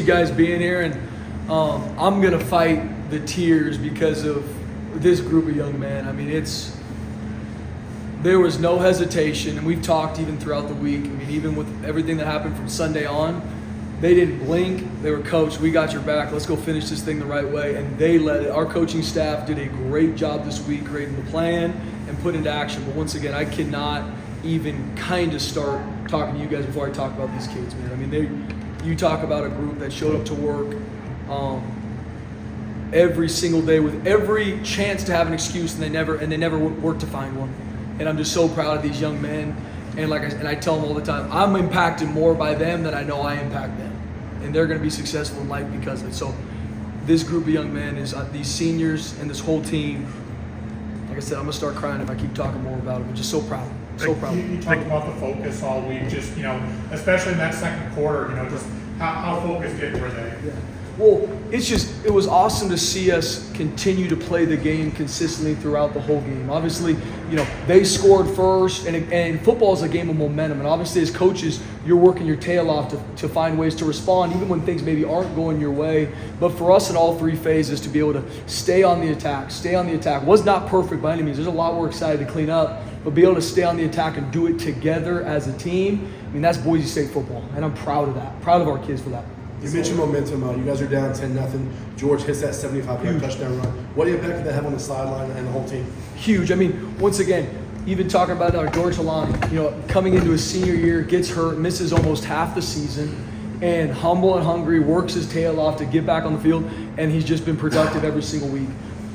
guys being here, and I'm going to fight the tears because of this group of young men. I mean, there was no hesitation, and we've talked even throughout the week. I mean, even with everything that happened from Sunday on, they didn't blink. They were, coach, we got your back. Let's go finish this thing the right way. And they led it. Our coaching staff did a great job this week creating the plan and put into action. But once again, I cannot even kind of start talking to you guys before I talk about these kids, man. I mean, you talk about a group that showed up to work every single day with every chance to have an excuse, and they never worked to find one. And I'm just so proud of these young men. And I tell them all the time, I'm impacted more by them than I know I impact them. And they're going to be successful in life because of it. So this group of young men is these seniors and this whole team. Like I said, I'm going to start crying if I keep talking more about it. I'm just so proud. So proud. You talked about the focus all week, just, especially in that second quarter, just how focused were they? Yeah. Well, it was awesome to see us continue to play the game consistently throughout the whole game. Obviously, they scored first, and football is a game of momentum. And obviously, as coaches, you're working your tail off to find ways to respond, even when things maybe aren't going your way. But for us in all three phases, to be able to stay on the attack was not perfect by any means. There's a lot we're excited to clean up, but be able to stay on the attack and do it together as a team, I mean, that's Boise State football, and I'm proud of that. Proud of our kids for that. You mentioned momentum. You guys are down 10-0. George hits that 75-yard touchdown run. What impact did that have on the sideline and the whole team? Huge. I mean, once again, even talking about George Halani, coming into his senior year, gets hurt, misses almost half the season, and humble and hungry, works his tail off to get back on the field, and he's just been productive every single week.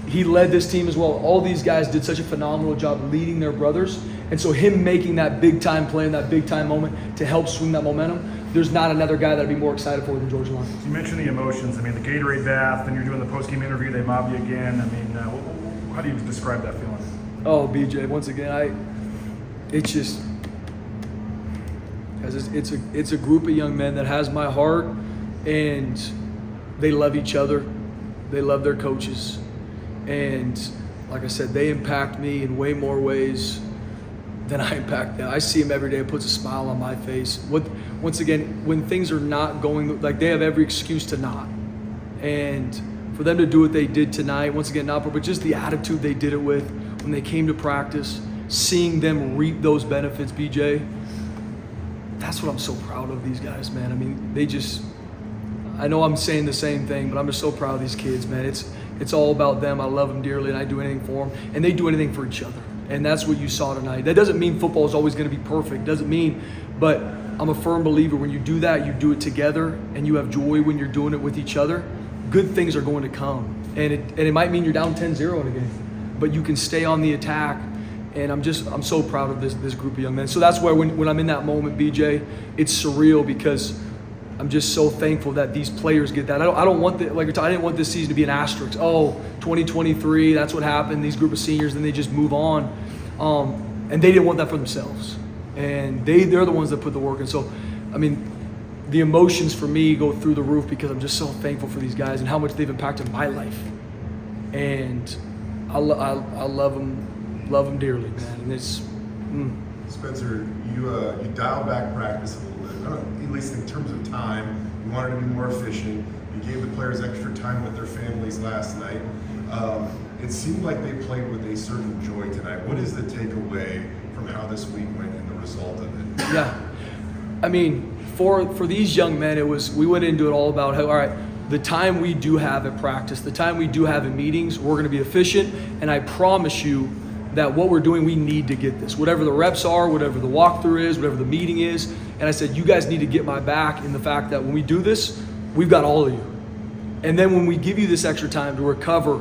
He led this team as well. All these guys did such a phenomenal job leading their brothers, and so him making that big-time play in that big-time moment to help swing that momentum, there's not another guy that I'd be more excited for than George Halani. You mentioned the emotions. I mean, the Gatorade bath, then you're doing the post-game interview, they mob you again. I mean, how do you describe that feeling? Oh, BJ, once again, it's a group of young men that has my heart, and they love each other. They love their coaches. And like I said, they impact me in way more ways than I impact them. I see them every day. It puts a smile on my face. Once again, when things are not going, like, they have every excuse to not. And for them to do what they did tonight, once again, but just the attitude they did it with when they came to practice, seeing them reap those benefits, BJ, that's what I'm so proud of these guys, man. I mean, I know I'm saying the same thing, but I'm just so proud of these kids, man. It's all about them. I love them dearly, and I do anything for them. And they do anything for each other. And that's what you saw tonight. That doesn't mean football is always going to be perfect. Doesn't mean, but I'm a firm believer when you do that, you do it together, and you have joy when you're doing it with each other, good things are going to come. And it might mean you're down 10-0 in a game, but you can stay on the attack. And I'm so proud of this group of young men. So that's why when I'm in that moment, BJ, it's surreal because I'm just so thankful that these players get that. I don't want I didn't want this season to be an asterisk. Oh, 2023, that's what happened. These group of seniors, then they just move on. And they didn't want that for themselves. And they're the ones that put the work in. So, I mean, the emotions for me go through the roof because I'm just so thankful for these guys and how much they've impacted my life. And I love them dearly, man. And it's Spencer, you dialed back practice a little bit, at least in terms of time. You wanted to be more efficient. You gave the players extra time with their families last night. It seemed like they played with a certain joy tonight. What is the takeaway from how this week went and the result of it? Yeah, I mean, for these young men, we went into it all about how, all right, the time we do have at practice, the time we do have in meetings, we're going to be efficient, and I promise you that what we're doing, we need to get this. Whatever the reps are, whatever the walkthrough is, whatever the meeting is, and I said, you guys need to get my back in the fact that when we do this, we've got all of you. And then when we give you this extra time to recover,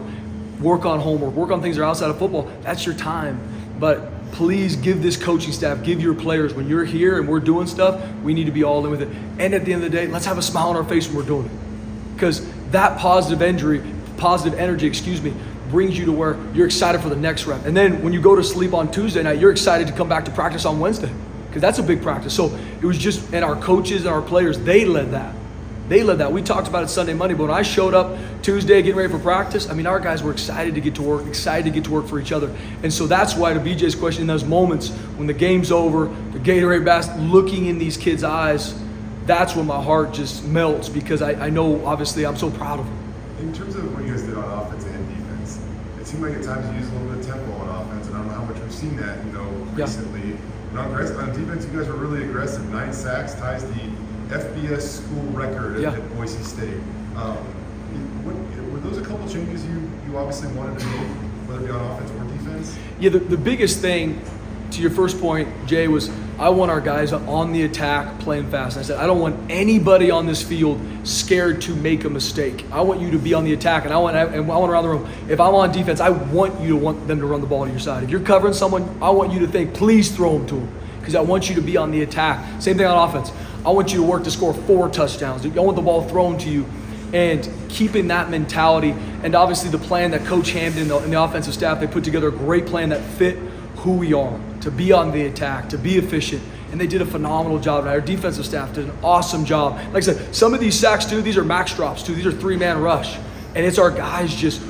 work on homework, work on things that are outside of football, that's your time. But please give this coaching staff, give your players, when you're here and we're doing stuff, we need to be all in with it. And at the end of the day, let's have a smile on our face when we're doing it. Because that positive energy, brings you to where you're excited for the next rep. And then when you go to sleep on Tuesday night, you're excited to come back to practice on Wednesday. Because that's a big practice. So it was just, and our coaches and our players, they led that. We talked about it Sunday, Monday, but when I showed up Tuesday getting ready for practice, I mean, our guys were excited to get to work for each other. And so that's why, to BJ's question, in those moments when the game's over, the Gatorade bath, looking in these kids' eyes, that's when my heart just melts because I know, obviously, I'm so proud of them. In terms of what you guys did on offense and defense, it seemed like at times you used a little bit of tempo on offense, and I don't know how much we've seen that, Yeah. recently. But on defense, you guys were really aggressive. 9 sacks ties the FBS school record Yeah. at Boise State. Were those a couple changes you obviously wanted to make, whether it be on offense or defense? Yeah, the biggest thing, to your first point, Jay, was I want our guys on the attack playing fast. And I said, I don't want anybody on this field scared to make a mistake. I want you to be on the attack, and I want around the room. If I'm on defense, I want them to run the ball to your side. If you're covering someone, I want you to think, please throw them to them, because I want you to be on the attack. Same thing on offense. I want you to work to score 4 touchdowns. I want the ball thrown to you. And keeping that mentality, and obviously the plan that Coach Hamden and the offensive staff, they put together a great plan that fit who we are, to be on the attack, to be efficient. And they did a phenomenal job. Our defensive staff did an awesome job. Like I said, some of these sacks too, these are max drops too. These are 3-man rush. And it's our guys just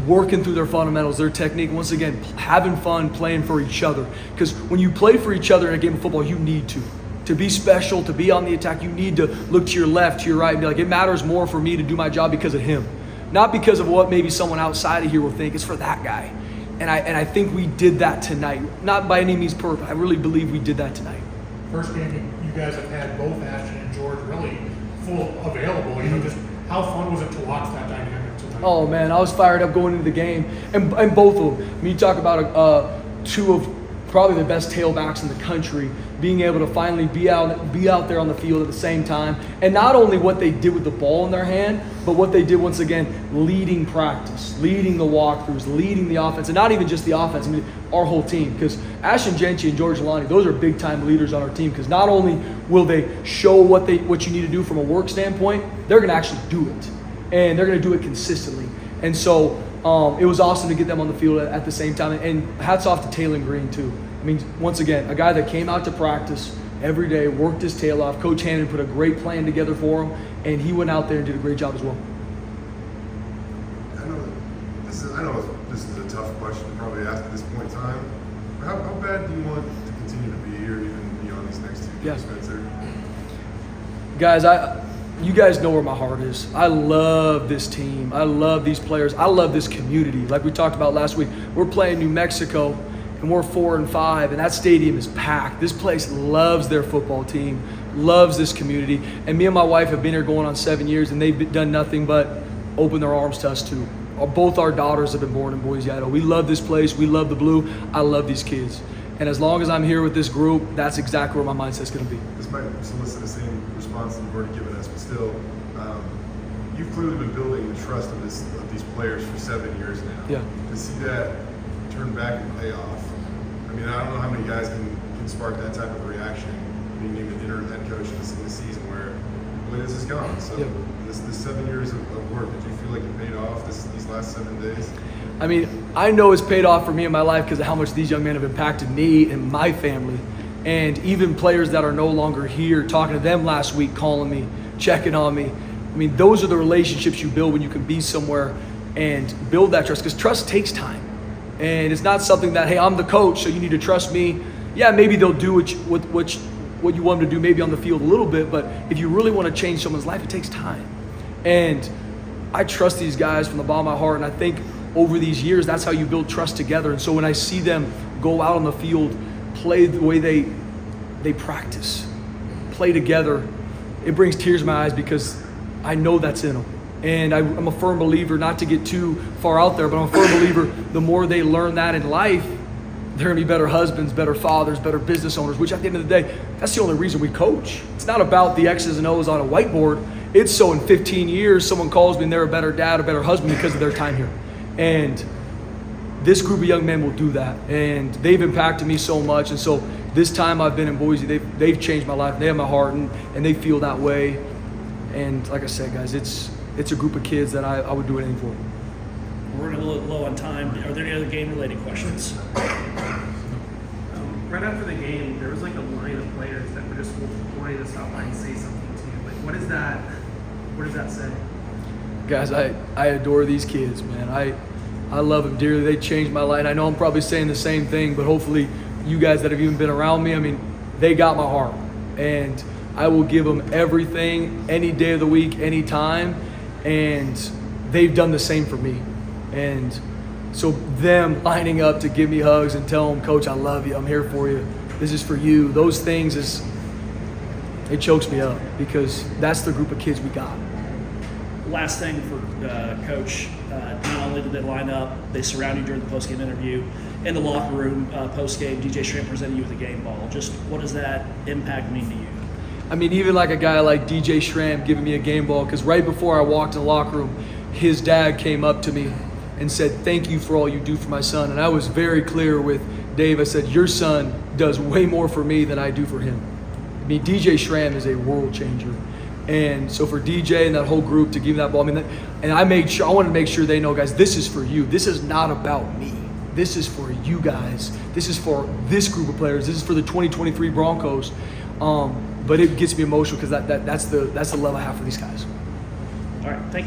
working through their fundamentals, their technique. Once again, having fun, playing for each other. Because when you play for each other in a game of football, you need to. To be special, to be on the attack, you need to look to your left, to your right, and be like, it matters more for me to do my job because of him. Not because of what maybe someone outside of here will think. It's for that guy. And I think we did that tonight. Not by any means perfect. I really believe we did that tonight. First game you guys have had both Ashton and George really full available. Just how fun was it to watch that dynamic tonight? Oh man, I was fired up going into the game, and both of them. I mean, you talk about 2 of probably the best tailbacks in the country, being able to finally be out there on the field at the same time, and not only what they did with the ball in their hand, but what they did once again, leading practice, leading the walkthroughs, leading the offense, and not even just the offense. I mean, our whole team, because Ashton Genchi and George Lonnie, those are big time leaders on our team. Because not only will they show what you need to do from a work standpoint, they're going to actually do it, and they're going to do it consistently. And so it was awesome to get them on the field at the same time. And hats off to Taylor Green too. I mean, once again, a guy that came out to practice every day, worked his tail off. Coach Hannon put a great plan together for him, and he went out there and did a great job as well. I know this is a tough question to probably ask at this point in time. But how bad do you want to continue to be here, even beyond these next 2 games, Spencer? Guys, you guys know where my heart is. I love this team. I love these players. I love this community. Like we talked about last week, we're playing New Mexico, and we're 4-5, and that stadium is packed. This place loves their football team, loves this community. And me and my wife have been here going on 7 years, and they've done nothing but open their arms to us too. Both our daughters have been born in Boise, Idaho. We love this place. We love the blue. I love these kids. And as long as I'm here with this group, that's exactly where my mindset's going to be. This might solicit the same response that you've already given us, but still, you've clearly been building the trust of these players for 7 years now. Yeah. To see that turn back and pay off. I mean, I don't know how many guys can spark that type of reaction being named an interim head coach in the season where this is gone. So yeah. this 7 years of work, did you feel like it paid off these last 7 days? I mean, I know it's paid off for me in my life because of how much these young men have impacted me and my family. And even players that are no longer here, talking to them last week, calling me, checking on me. I mean, those are the relationships you build when you can be somewhere and build that trust, because trust takes time. And it's not something that, hey, I'm the coach, so you need to trust me. Yeah, maybe they'll do what you want them to do maybe on the field a little bit, but if you really want to change someone's life, it takes time. And I trust these guys from the bottom of my heart, and I think over these years, that's how you build trust together. And so when I see them go out on the field, play the way they practice, play together, it brings tears to my eyes because I know that's in them. And I'm a firm believer, not to get too far out there, but I'm a firm believer the more they learn that in life, they're going to be better husbands, better fathers, better business owners, which at the end of the day, that's the only reason we coach. It's not about the X's and O's on a whiteboard. It's so in 15 years, someone calls me and they're a better dad, a better husband because of their time here. And this group of young men will do that. And they've impacted me so much. And so this time I've been in Boise, they've changed my life. They have my heart, and they feel that way. And like I said, guys, it's a group of kids that I would do anything for. We're running a little low on time. Are there any other game-related questions? Right after the game, there was like a line of players that were just wanting to stop by and say something to you. Like, what does that say? Guys, I adore these kids, man. I love them dearly. They changed my life. I know I'm probably saying the same thing, but hopefully you guys that have even been around me, I mean, they got my heart. And I will give them everything, any day of the week, any time, and they've done the same for me. And so them lining up to give me hugs and tell them, Coach, I love you, I'm here for you, this is for you, those things, it chokes me up because that's the group of kids we got. Last thing for Coach, not only did they line up, they surrounded you during the postgame interview. In the locker room, postgame, DJ Shram presented you with a game ball. Just what does that impact mean to you? I mean, even like a guy like DJ Shram giving me a game ball, because right before I walked in the locker room, his dad came up to me and said, thank you for all you do for my son. And I was very clear with Dave. I said, your son does way more for me than I do for him. I mean, DJ Shram is a world changer. And so for DJ and that whole group to give me that ball, I mean, and I wanted to make sure they know, guys, this is for you. This is not about me. This is for you guys. This is for this group of players. This is for the 2023 Broncos. But it gets me emotional because that's the love I have for these guys. All right, thank you.